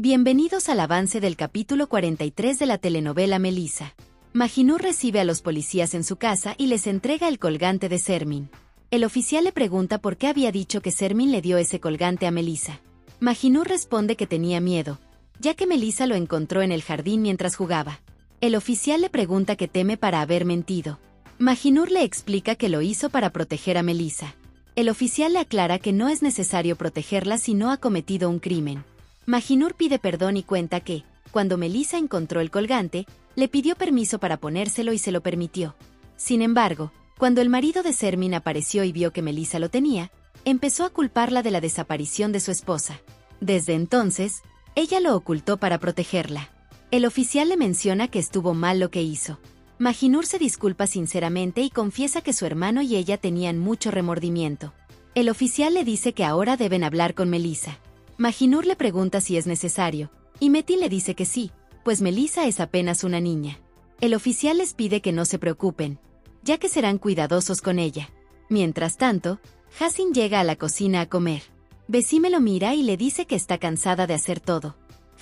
Bienvenidos al avance del capítulo 43 de la telenovela Melissa. Majinur recibe a los policías en su casa y les entrega el colgante de Sermin. El oficial le pregunta por qué había dicho que Sermin le dio ese colgante a Melissa. Majinur responde que tenía miedo, ya que Melissa lo encontró en el jardín mientras jugaba. El oficial le pregunta qué teme para haber mentido. Majinur le explica que lo hizo para proteger a Melissa. El oficial le aclara que no es necesario protegerla si no ha cometido un crimen. Majinur pide perdón y cuenta que, cuando Melissa encontró el colgante, le pidió permiso para ponérselo y se lo permitió. Sin embargo, cuando el marido de Sermin apareció y vio que Melissa lo tenía, empezó a culparla de la desaparición de su esposa. Desde entonces, ella lo ocultó para protegerla. El oficial le menciona que estuvo mal lo que hizo. Majinur se disculpa sinceramente y confiesa que su hermano y ella tenían mucho remordimiento. El oficial le dice que ahora deben hablar con Melissa. Majinur le pregunta si es necesario, y Metin le dice que sí, pues Melissa es apenas una niña. El oficial les pide que no se preocupen, ya que serán cuidadosos con ella. Mientras tanto, Hasin llega a la cocina a comer. Besime lo mira y le dice que está cansada de hacer todo.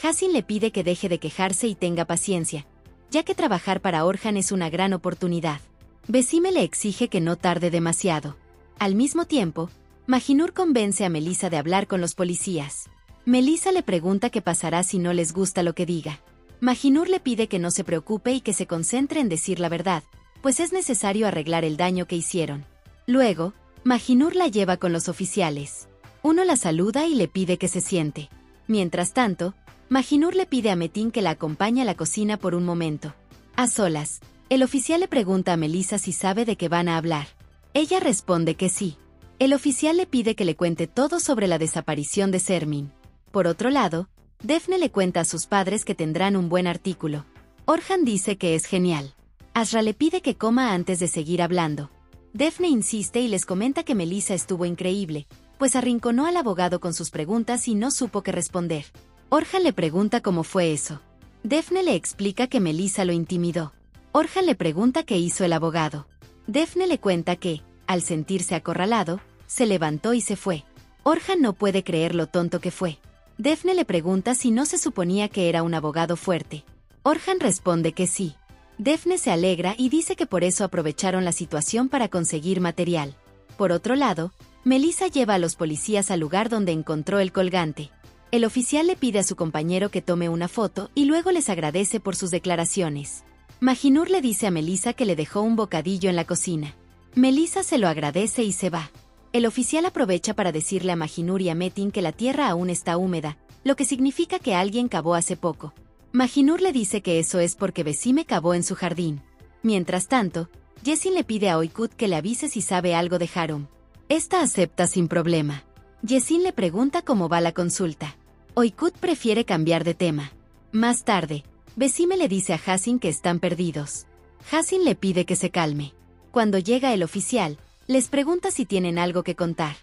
Hasin le pide que deje de quejarse y tenga paciencia, ya que trabajar para Orhan es una gran oportunidad. Besime le exige que no tarde demasiado. Al mismo tiempo, Majinur convence a Melissa de hablar con los policías. Melissa le pregunta qué pasará si no les gusta lo que diga. Majinur le pide que no se preocupe y que se concentre en decir la verdad, pues es necesario arreglar el daño que hicieron. Luego, Majinur la lleva con los oficiales. Uno la saluda y le pide que se siente. Mientras tanto, Majinur le pide a Metin que la acompañe a la cocina por un momento. A solas, el oficial le pregunta a Melissa si sabe de qué van a hablar. Ella responde que sí. El oficial le pide que le cuente todo sobre la desaparición de Sermin. Por otro lado, Defne le cuenta a sus padres que tendrán un buen artículo. Orhan dice que es genial. Asra le pide que coma antes de seguir hablando. Defne insiste y les comenta que Melissa estuvo increíble, pues arrinconó al abogado con sus preguntas y no supo qué responder. Orhan le pregunta cómo fue eso. Defne le explica que Melissa lo intimidó. Orhan le pregunta qué hizo el abogado. Defne le cuenta que, al sentirse acorralado, se levantó y se fue. Orhan no puede creer lo tonto que fue. Defne le pregunta si no se suponía que era un abogado fuerte. Orhan responde que sí. Defne se alegra y dice que por eso aprovecharon la situación para conseguir material. Por otro lado, Melissa lleva a los policías al lugar donde encontró el colgante. El oficial le pide a su compañero que tome una foto y luego les agradece por sus declaraciones. Majinur le dice a Melissa que le dejó un bocadillo en la cocina. Melissa se lo agradece y se va. El oficial aprovecha para decirle a Majinur y a Metin que la tierra aún está húmeda, lo que significa que alguien cavó hace poco. Majinur le dice que eso es porque Besime cavó en su jardín. Mientras tanto, Yesin le pide a Oykut que le avise si sabe algo de Harum. Esta acepta sin problema. Yesin le pregunta cómo va la consulta. Oykut prefiere cambiar de tema. Más tarde, Besime le dice a Hasin que están perdidos. Hasin le pide que se calme. Cuando llega el oficial, les pregunta si tienen algo que contar.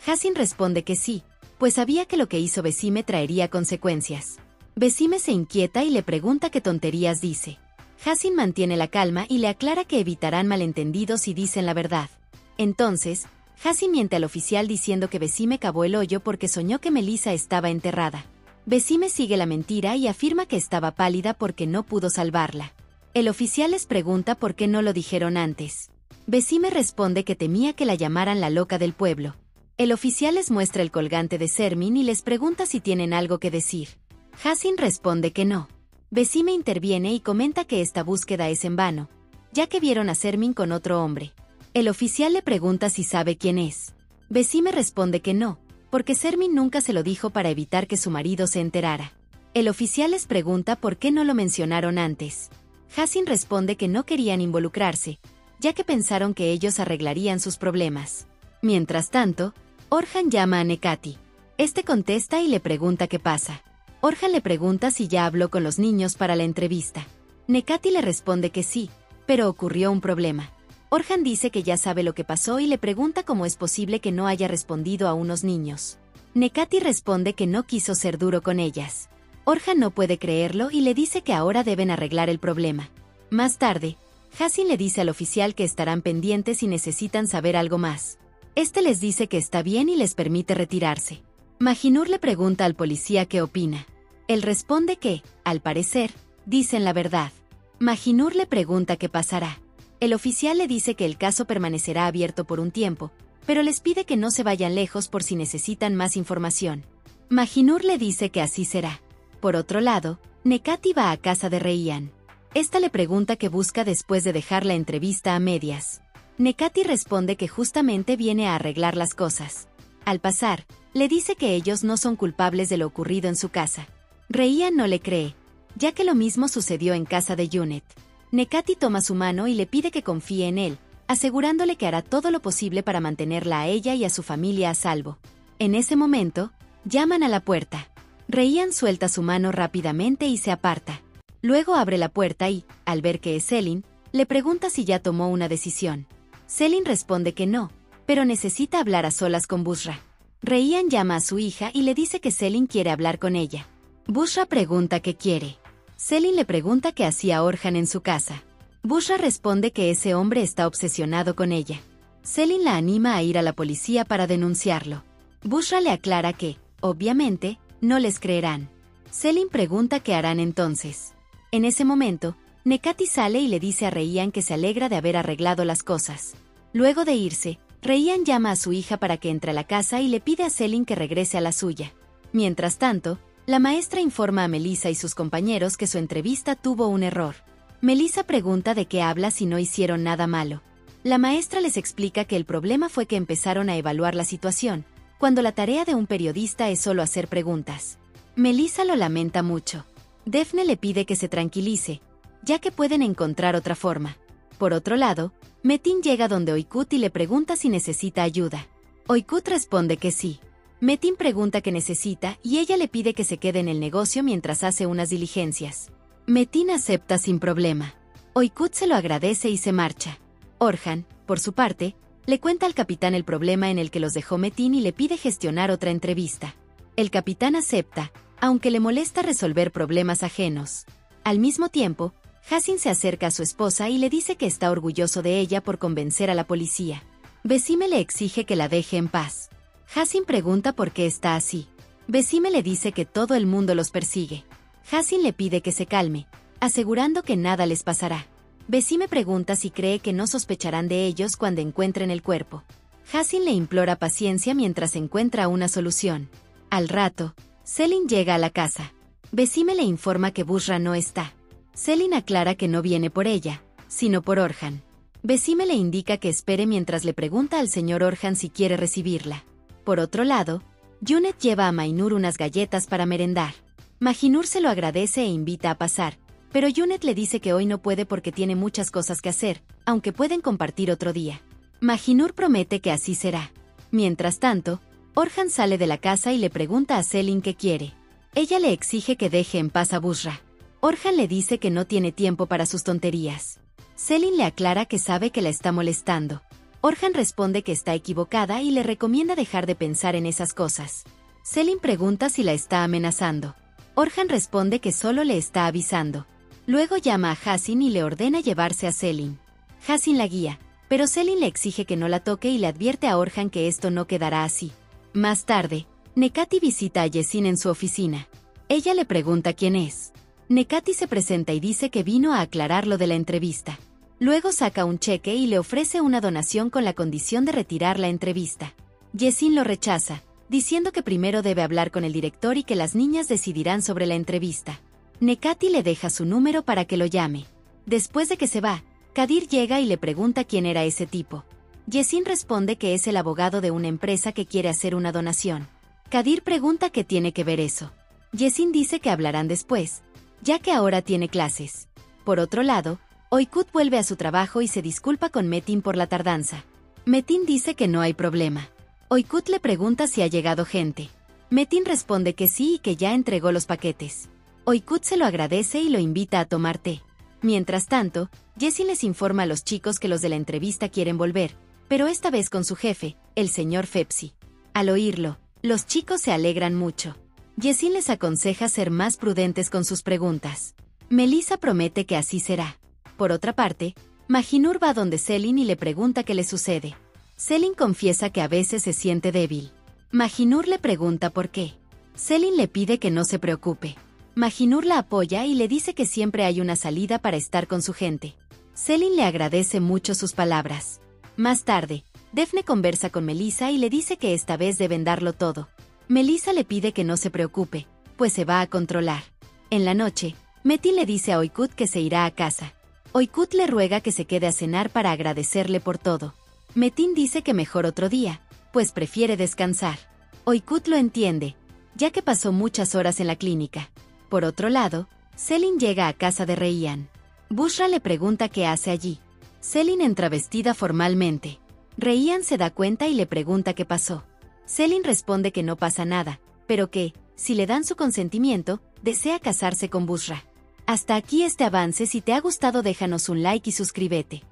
Hasin responde que sí, pues sabía que lo que hizo Besime traería consecuencias. Besime se inquieta y le pregunta qué tonterías dice. Hasin mantiene la calma y le aclara que evitarán malentendidos si dicen la verdad. Entonces, Hasin miente al oficial diciendo que Besime cavó el hoyo porque soñó que Melissa estaba enterrada. Besime sigue la mentira y afirma que estaba pálida porque no pudo salvarla. El oficial les pregunta por qué no lo dijeron antes. Besime responde que temía que la llamaran la loca del pueblo. El oficial les muestra el colgante de Sermin y les pregunta si tienen algo que decir. Hasin responde que no. Besime interviene y comenta que esta búsqueda es en vano, ya que vieron a Sermin con otro hombre. El oficial le pregunta si sabe quién es. Besime responde que no, porque Sermin nunca se lo dijo para evitar que su marido se enterara. El oficial les pregunta por qué no lo mencionaron antes. Hasin responde que no querían involucrarse, ya que pensaron que ellos arreglarían sus problemas. Mientras tanto, Orhan llama a Nekati. Este contesta y le pregunta qué pasa. Orhan le pregunta si ya habló con los niños para la entrevista. Nekati le responde que sí, pero ocurrió un problema. Orhan dice que ya sabe lo que pasó y le pregunta cómo es posible que no haya respondido a unos niños. Nekati responde que no quiso ser duro con ellas. Orhan no puede creerlo y le dice que ahora deben arreglar el problema. Más tarde, Hasin le dice al oficial que estarán pendientes y necesitan saber algo más. Este les dice que está bien y les permite retirarse. Majinur le pregunta al policía qué opina. Él responde que, al parecer, dicen la verdad. Mahinur le pregunta qué pasará. El oficial le dice que el caso permanecerá abierto por un tiempo, pero les pide que no se vayan lejos por si necesitan más información. Mahinur le dice que así será. Por otro lado, Nekati va a casa de Reian. Esta le pregunta qué busca después de dejar la entrevista a medias. Nekati responde que justamente viene a arreglar las cosas. Al pasar, le dice que ellos no son culpables de lo ocurrido en su casa. Reian no le cree, ya que lo mismo sucedió en casa de Junet. Nekati toma su mano y le pide que confíe en él, asegurándole que hará todo lo posible para mantenerla a ella y a su familia a salvo. En ese momento, llaman a la puerta. Reian suelta su mano rápidamente y se aparta. Luego abre la puerta y, al ver que es Selin, le pregunta si ya tomó una decisión. Selin responde que no, pero necesita hablar a solas con Bushra. Reian llama a su hija y le dice que Selin quiere hablar con ella. Bushra pregunta qué quiere. Selin le pregunta qué hacía Orhan en su casa. Bushra responde que ese hombre está obsesionado con ella. Selin la anima a ir a la policía para denunciarlo. Bushra le aclara que, obviamente, no les creerán. Selin pregunta qué harán entonces. En ese momento, Nekati sale y le dice a Reian que se alegra de haber arreglado las cosas. Luego de irse, Reian llama a su hija para que entre a la casa y le pide a Selin que regrese a la suya. Mientras tanto, la maestra informa a Melissa y sus compañeros que su entrevista tuvo un error. Melissa pregunta de qué habla si no hicieron nada malo. La maestra les explica que el problema fue que empezaron a evaluar la situación, cuando la tarea de un periodista es solo hacer preguntas. Melissa lo lamenta mucho. Daphne le pide que se tranquilice, ya que pueden encontrar otra forma. Por otro lado, Metin llega donde Oykut y le pregunta si necesita ayuda. Oykut responde que sí. Metin pregunta qué necesita y ella le pide que se quede en el negocio mientras hace unas diligencias. Metin acepta sin problema. Oykut se lo agradece y se marcha. Orhan, por su parte, le cuenta al capitán el problema en el que los dejó Metin y le pide gestionar otra entrevista. El capitán acepta, aunque le molesta resolver problemas ajenos. Al mismo tiempo, Hasin se acerca a su esposa y le dice que está orgulloso de ella por convencer a la policía. Besime le exige que la deje en paz. Hasin pregunta por qué está así. Besime le dice que todo el mundo los persigue. Hasin le pide que se calme, asegurando que nada les pasará. Besime pregunta si cree que no sospecharán de ellos cuando encuentren el cuerpo. Hasin le implora paciencia mientras encuentra una solución. Al rato, Selin llega a la casa. Besime le informa que Bushra no está. Selin aclara que no viene por ella, sino por Orhan. Besime le indica que espere mientras le pregunta al señor Orhan si quiere recibirla. Por otro lado, Junet lleva a Mahinur unas galletas para merendar. Mahinur se lo agradece e invita a pasar, pero Junet le dice que hoy no puede porque tiene muchas cosas que hacer, aunque pueden compartir otro día. Mahinur promete que así será. Mientras tanto, Orhan sale de la casa y le pregunta a Selin qué quiere. Ella le exige que deje en paz a Bushra. Orhan le dice que no tiene tiempo para sus tonterías. Selin le aclara que sabe que la está molestando. Orhan responde que está equivocada y le recomienda dejar de pensar en esas cosas. Selin pregunta si la está amenazando. Orhan responde que solo le está avisando. Luego llama a Hasin y le ordena llevarse a Selin. Hasin la guía, pero Selin le exige que no la toque y le advierte a Orhan que esto no quedará así. Más tarde, Nekati visita a Yesin en su oficina. Ella le pregunta quién es. Nekati se presenta y dice que vino a aclarar lo de la entrevista. Luego saca un cheque y le ofrece una donación con la condición de retirar la entrevista. Yesin lo rechaza, diciendo que primero debe hablar con el director y que las niñas decidirán sobre la entrevista. Nekati le deja su número para que lo llame. Después de que se va, Kadir llega y le pregunta quién era ese tipo. Yesin responde que es el abogado de una empresa que quiere hacer una donación. Kadir pregunta qué tiene que ver eso. Yesin dice que hablarán después, ya que ahora tiene clases. Por otro lado, Oykut vuelve a su trabajo y se disculpa con Metin por la tardanza. Metin dice que no hay problema. Oykut le pregunta si ha llegado gente. Metin responde que sí y que ya entregó los paquetes. Oykut se lo agradece y lo invita a tomar té. Mientras tanto, Yesin les informa a los chicos que los de la entrevista quieren volver, pero esta vez con su jefe, el señor Fepsi. Al oírlo, los chicos se alegran mucho. Yesin les aconseja ser más prudentes con sus preguntas. Melissa promete que así será. Por otra parte, Mahinur va donde Selin y le pregunta qué le sucede. Selin confiesa que a veces se siente débil. Mahinur le pregunta por qué. Selin le pide que no se preocupe. Mahinur la apoya y le dice que siempre hay una salida para estar con su gente. Selin le agradece mucho sus palabras. Más tarde, Daphne conversa con Melissa y le dice que esta vez deben darlo todo. Melissa le pide que no se preocupe, pues se va a controlar. En la noche, Metin le dice a Oikut que se irá a casa. Oikut le ruega que se quede a cenar para agradecerle por todo. Metin dice que mejor otro día, pues prefiere descansar. Oikut lo entiende, ya que pasó muchas horas en la clínica. Por otro lado, Selin llega a casa de Reyhan. Bushra le pregunta qué hace allí. Selin entra vestida formalmente. Reyhan se da cuenta y le pregunta qué pasó. Selin responde que no pasa nada, pero que, si le dan su consentimiento, desea casarse con Bushra. Hasta aquí este avance. Si te ha gustado déjanos un like y suscríbete.